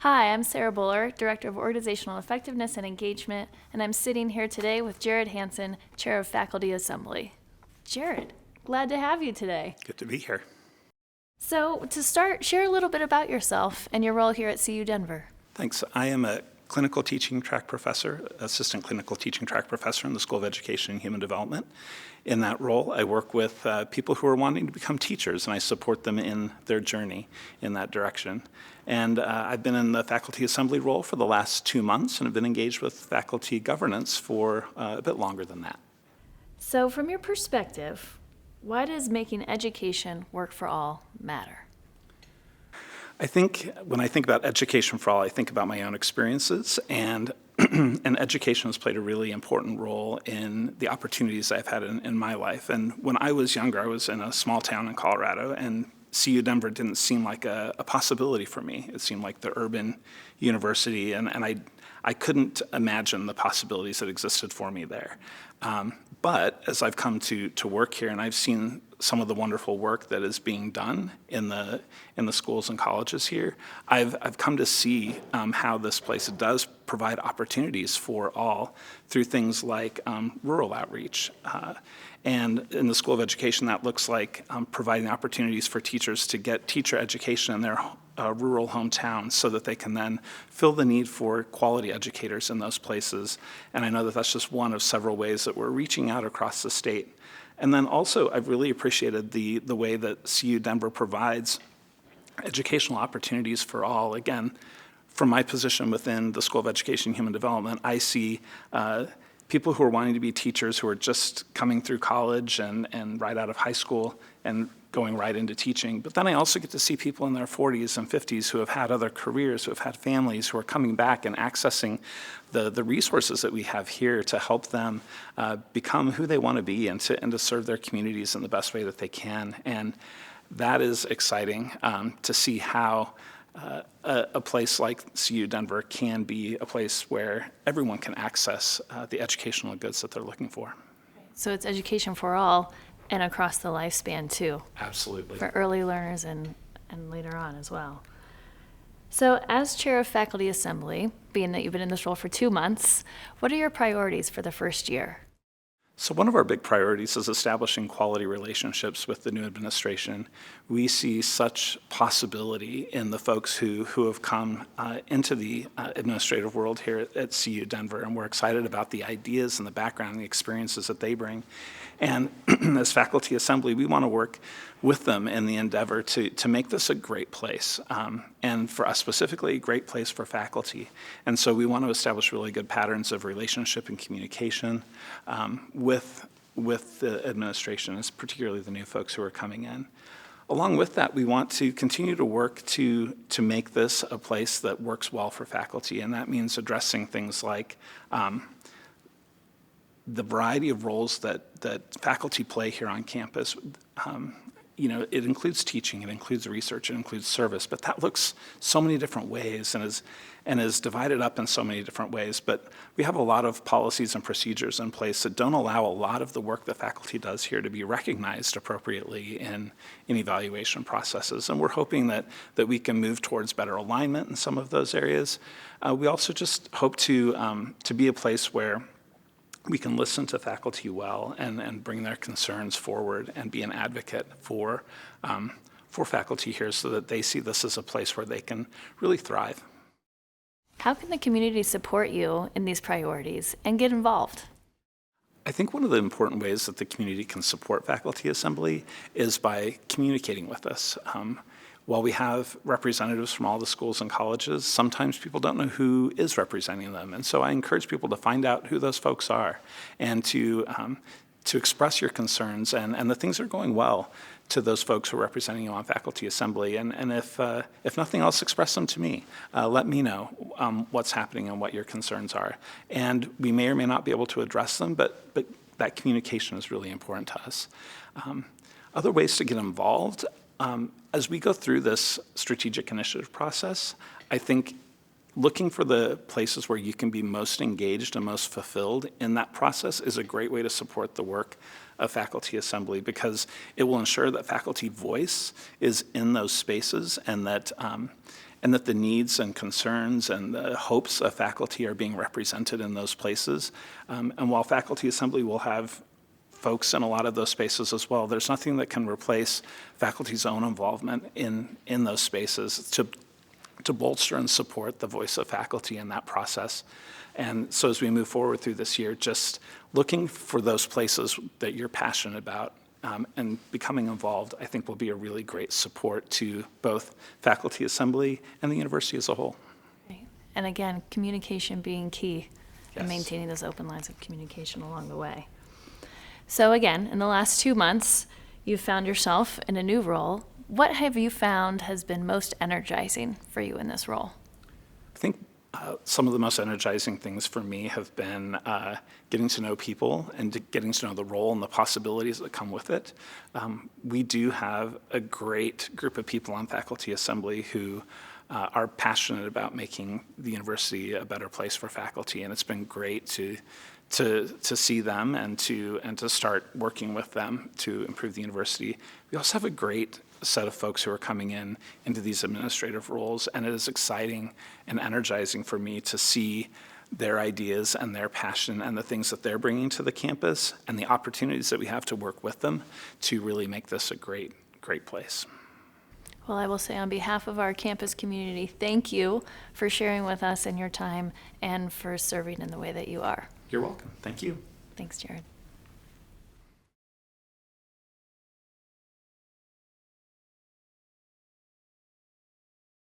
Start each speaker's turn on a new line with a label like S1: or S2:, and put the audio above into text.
S1: Hi, I'm Sarah Buller, Director of Organizational Effectiveness and Engagement, and I'm sitting here today with Jarrod Hanson, Chair of Faculty Assembly. Jarrod, glad to have you today.
S2: Good to be here.
S1: So, to start, share a little bit about yourself and your role here at CU Denver.
S2: Thanks. I am a clinical teaching track professor, assistant clinical teaching track professor in the School of Education and Human Development. In that role, I work with people who are wanting to become teachers, and I support them in their journey in that direction. And I've been in the faculty assembly role for the last 2 months and have been engaged with faculty governance for a bit longer than that.
S1: So, from your perspective, why does making education work for all matter?
S2: I think when I think about education for all, I think about my own experiences, and and education has played a really important role in the opportunities I've had in my life. And when I was younger, I was in a small town in Colorado, and CU Denver didn't seem like a possibility for me. It seemed like the urban university, and I couldn't imagine the possibilities that existed for me there. But as I've come to work here, and I've seen some of the wonderful work that is being done in the schools and colleges here, I've come to see how this place does provide opportunities for all through things like rural outreach. And in the School of Education, that looks like providing opportunities for teachers to get teacher education in their rural hometowns so that they can then fill the need for quality educators in those places. And I know that that's just one of several ways that we're reaching out across the state. And then also, I've really appreciated the way that CU Denver provides educational opportunities for all. Again, from my position within the School of Education and Human Development, I see people who are wanting to be teachers who are just coming through college and right out of high school and going right into teaching. But then I also get to see people in their 40s and 50s who have had other careers, who have had families, who are coming back and accessing the resources that we have here to help them become who they want to be and to serve their communities in the best way that they can. And that is exciting to see how a place like CU Denver can be a place where everyone can access the educational goods that they're looking for.
S1: So, it's education for all and across the lifespan, too.
S2: Absolutely.
S1: For early learners and later on as well. So, as Chair of Faculty Assembly, being that you've been in this role for 2 months, what are your priorities for the first year?
S2: So one of our big priorities is establishing quality relationships with the new administration. We see such possibility in the folks who have come into the administrative world here at CU Denver, and we're excited about the ideas and the background and the experiences that they bring. And as Faculty Assembly, we want to work with them in the endeavor to make this a great place, and for us specifically, a great place for faculty. And so we want to establish really good patterns of relationship and communication with the administration, particularly the new folks who are coming in. Along with that, we want to continue to work to make this a place that works well for faculty, and that means addressing things like the variety of roles that faculty play here on campus. It includes teaching, it includes research, it includes service, but that looks so many different ways and is divided up in so many different ways. But we have a lot of policies and procedures in place that don't allow a lot of the work that faculty does here to be recognized appropriately in evaluation processes. And we're hoping that we can move towards better alignment in some of those areas. We also just hope to be a place where we can listen to faculty well and bring their concerns forward and be an advocate for faculty here so that they see this as a place where they can really thrive.
S1: How can the community support you in these priorities and get involved?
S2: I think one of the important ways that the community can support Faculty Assembly is by communicating with us. While we have representatives from all the schools and colleges, sometimes people don't know who is representing them. And so I encourage people to find out who those folks are and to express your concerns and the things that are going well to those folks who are representing you on Faculty Assembly. And if nothing else, express them to me. Let me know what's happening and what your concerns are. And we may or may not be able to address them, but that communication is really important to us. Other ways to get involved. As we go through this strategic initiative process, I think looking for the places where you can be most engaged and most fulfilled in that process is a great way to support the work of Faculty Assembly, because it will ensure that faculty voice is in those spaces and that and that the needs and concerns and the hopes of faculty are being represented in those places. And while faculty assembly will have folks in a lot of those spaces as well, there's nothing that can replace faculty's own involvement in those spaces to bolster and support the voice of faculty in that process. And so as we move forward through this year, just looking for those places that you're passionate about and becoming involved, I think will be a really great support to both faculty assembly and the university as a whole.
S1: Right. And again, communication being key and
S2: Yes.
S1: maintaining those open lines of communication along the way. So again, in the last 2 months, you've found yourself in a new role. What have you found has been most energizing for you in this role?
S2: I think some of the most energizing things for me have been getting to know people and getting to know the role and the possibilities that come with it. We do have a great group of people on faculty assembly who are passionate about making the university a better place for faculty, and it's been great to see them and to start working with them to improve the university. We also have a great set of folks who are coming into these administrative roles, and it is exciting and energizing for me to see their ideas and their passion and the things that they're bringing to the campus and the opportunities that we have to work with them to really make this a great place.
S1: Well, I will say on behalf of our campus community, thank you for sharing with us in your time and for serving in the way that you are.
S2: You're welcome. Thank you.
S1: Thanks, Jarrod.